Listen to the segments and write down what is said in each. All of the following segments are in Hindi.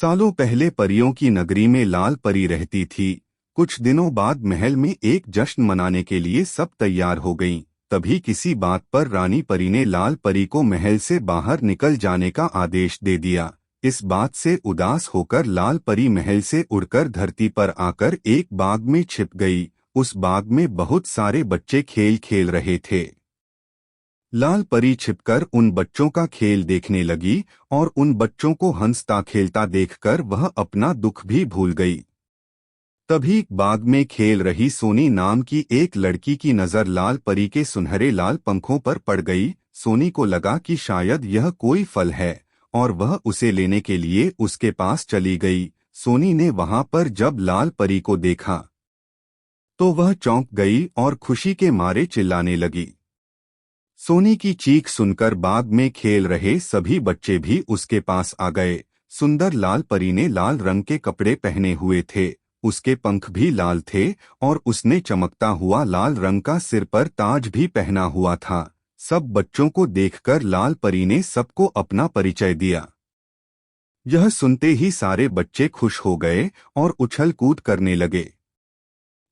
सालों पहले परियों की नगरी में लाल परी रहती थी। कुछ दिनों बाद महल में एक जश्न मनाने के लिए सब तैयार हो गईं। तभी किसी बात पर रानी परी ने लाल परी को महल से बाहर निकल जाने का आदेश दे दिया। इस बात से उदास होकर लाल परी महल से उड़कर धरती पर आकर एक बाग में छिप गई। उस बाग में बहुत सारे बच्चे खेल खेल रहे थे। लाल परी छिपकर उन बच्चों का खेल देखने लगी और उन बच्चों को हंसता खेलता देखकर वह अपना दुख भी भूल गई। तभी बाग में खेल रही सोनी नाम की एक लड़की की नजर लाल परी के सुनहरे लाल पंखों पर पड़ गई। सोनी को लगा कि शायद यह कोई फल है और वह उसे लेने के लिए उसके पास चली गई। सोनी ने वहां पर जब लाल परी को देखा तो वह चौंक गई और खुशी के मारे चिल्लाने लगी। सोनी की चीख सुनकर बाग में खेल रहे सभी बच्चे भी उसके पास आ गए। सुंदर लाल परी ने लाल रंग के कपड़े पहने हुए थे, उसके पंख भी लाल थे और उसने चमकता हुआ लाल रंग का सिर पर ताज भी पहना हुआ था। सब बच्चों को देखकर लाल परी ने सबको अपना परिचय दिया। यह सुनते ही सारे बच्चे खुश हो गए और उछल कूद करने लगे।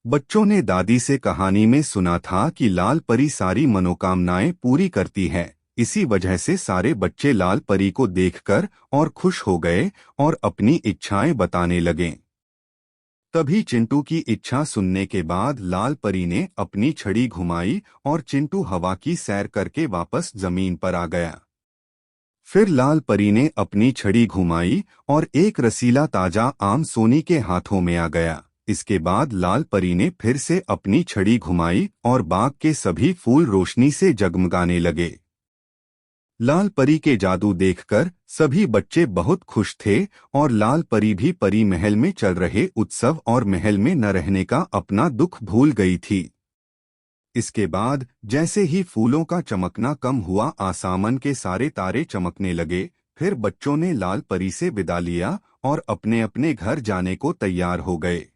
बच्चों ने दादी से कहानी में सुना था कि लाल परी सारी मनोकामनाएं पूरी करती है। इसी वजह से सारे बच्चे लाल परी को देखकर और खुश हो गए और अपनी इच्छाएं बताने लगे। तभी चिंटू की इच्छा सुनने के बाद लाल परी ने अपनी छड़ी घुमाई और चिंटू हवा की सैर करके वापस जमीन पर आ गया। फिर लाल परी ने अपनी छड़ी घुमाई और एक रसीला ताजा आम सोनी के हाथों में आ गया। इसके बाद लाल परी ने फिर से अपनी छड़ी घुमाई और बाग के सभी फूल रोशनी से जगमगाने लगे। लाल परी के जादू देखकर सभी बच्चे बहुत खुश थे और लाल परी भी परी महल में चल रहे उत्सव और महल में न रहने का अपना दुख भूल गई थी। इसके बाद जैसे ही फूलों का चमकना कम हुआ, आसमान के सारे तारे चमकने लगे। फिर बच्चों ने लाल परी से विदा लिया और अपने अपने घर जाने को तैयार हो गए।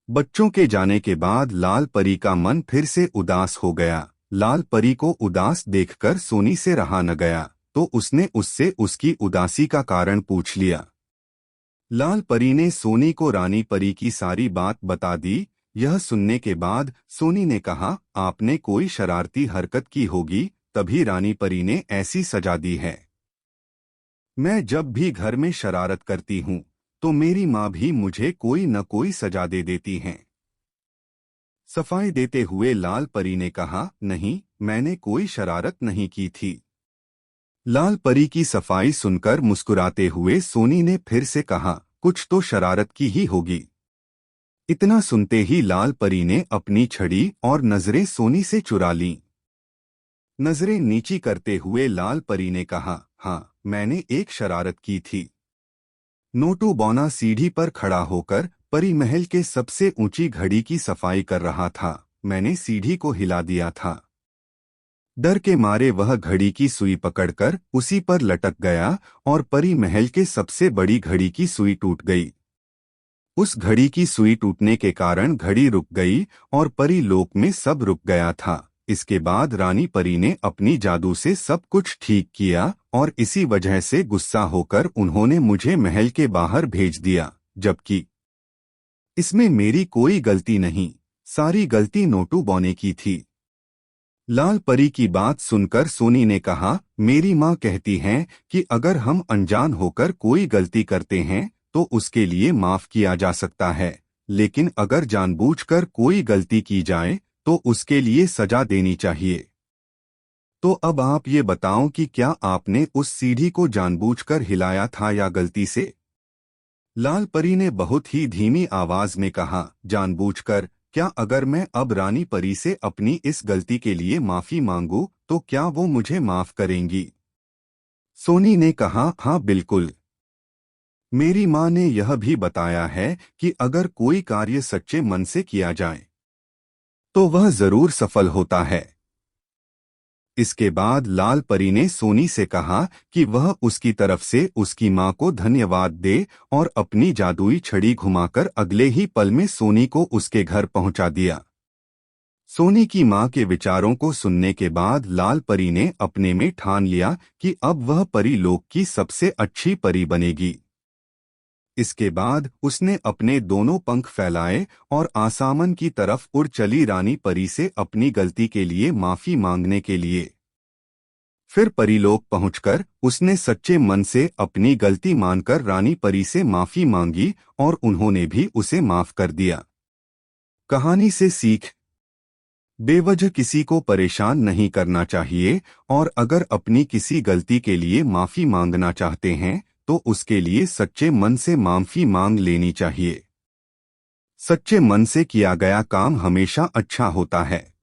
बच्चों के जाने के बाद लाल परी का मन फिर से उदास हो गया। लाल परी को उदास देखकर सोनी से रहा न गया, तो उसने उससे उसकी उदासी का कारण पूछ लिया। लाल परी ने सोनी को रानी परी की सारी बात बता दी। यह सुनने के बाद सोनी ने कहा, आपने कोई शरारती हरकत की होगी, तभी रानी परी ने ऐसी सजा दी है। मैं जब भी घर में शरारत करती हूँ तो मेरी माँ भी मुझे कोई न कोई सजा दे देती हैं। सफाई देते हुए लाल परी ने कहा, नहीं, मैंने कोई शरारत नहीं की थी। लाल परी की सफाई सुनकर मुस्कुराते हुए सोनी ने फिर से कहा, कुछ तो शरारत की ही होगी। इतना सुनते ही लाल परी ने अपनी छड़ी और नजरें सोनी से चुरा लीं। नजरें नीची करते हुए लाल परी ने कहा, हाँ, मैंने एक शरारत की थी। नोटू बौना सीढ़ी पर खड़ा होकर परी महल के सबसे ऊंची घड़ी की सफाई कर रहा था। मैंने सीढ़ी को हिला दिया था। डर के मारे वह घड़ी की सुई पकड़कर उसी पर लटक गया और परी महल के सबसे बड़ी घड़ी की सुई टूट गई। उस घड़ी की सुई टूटने के कारण घड़ी रुक गई और परी लोक में सब रुक गया था। इसके बाद रानी परी ने अपनी जादू से सब कुछ ठीक किया और इसी वजह से गुस्सा होकर उन्होंने मुझे महल के बाहर भेज दिया, जबकि इसमें मेरी कोई गलती नहीं, सारी गलती नोटू बौने की थी। लाल परी की बात सुनकर सोनी ने कहा, मेरी माँ कहती हैं कि अगर हम अनजान होकर कोई गलती करते हैं तो उसके लिए माफ किया जा सकता है, लेकिन अगर जानबूझकर कोई गलती की जाए तो उसके लिए सजा देनी चाहिए। तो अब आप ये बताओ कि क्या आपने उस सीढ़ी को जानबूझकर हिलाया था या गलती से? लाल परी ने बहुत ही धीमी आवाज में कहा, जानबूझकर। क्या अगर मैं अब रानी परी से अपनी इस गलती के लिए माफी मांगू तो क्या वो मुझे माफ करेंगी? सोनी ने कहा, हाँ बिल्कुल। मेरी माँ ने यह भी बताया है कि अगर कोई कार्य सच्चे मन से किया जाए तो वह जरूर सफल होता है। इसके बाद लाल परी ने सोनी से कहा कि वह उसकी तरफ से उसकी माँ को धन्यवाद दे और अपनी जादुई छड़ी घुमाकर अगले ही पल में सोनी को उसके घर पहुंचा दिया। सोनी की माँ के विचारों को सुनने के बाद लाल परी ने अपने में ठान लिया कि अब वह परी लोक की सबसे अच्छी परी बनेगी। इसके बाद उसने अपने दोनों पंख फैलाए और आसमान की तरफ उड़ चली रानी परी से अपनी गलती के लिए माफी मांगने के लिए। फिर परीलोक पहुंचकर उसने सच्चे मन से अपनी गलती मानकर रानी परी से माफी मांगी और उन्होंने भी उसे माफ कर दिया। कहानी से सीख। बेवजह किसी को परेशान नहीं करना चाहिए और अगर अपनी किसी गलती के लिए माफी मांगना चाहते हैं तो उसके लिए सच्चे मन से माफी मांग लेनी चाहिए। सच्चे मन से किया गया काम हमेशा अच्छा होता है।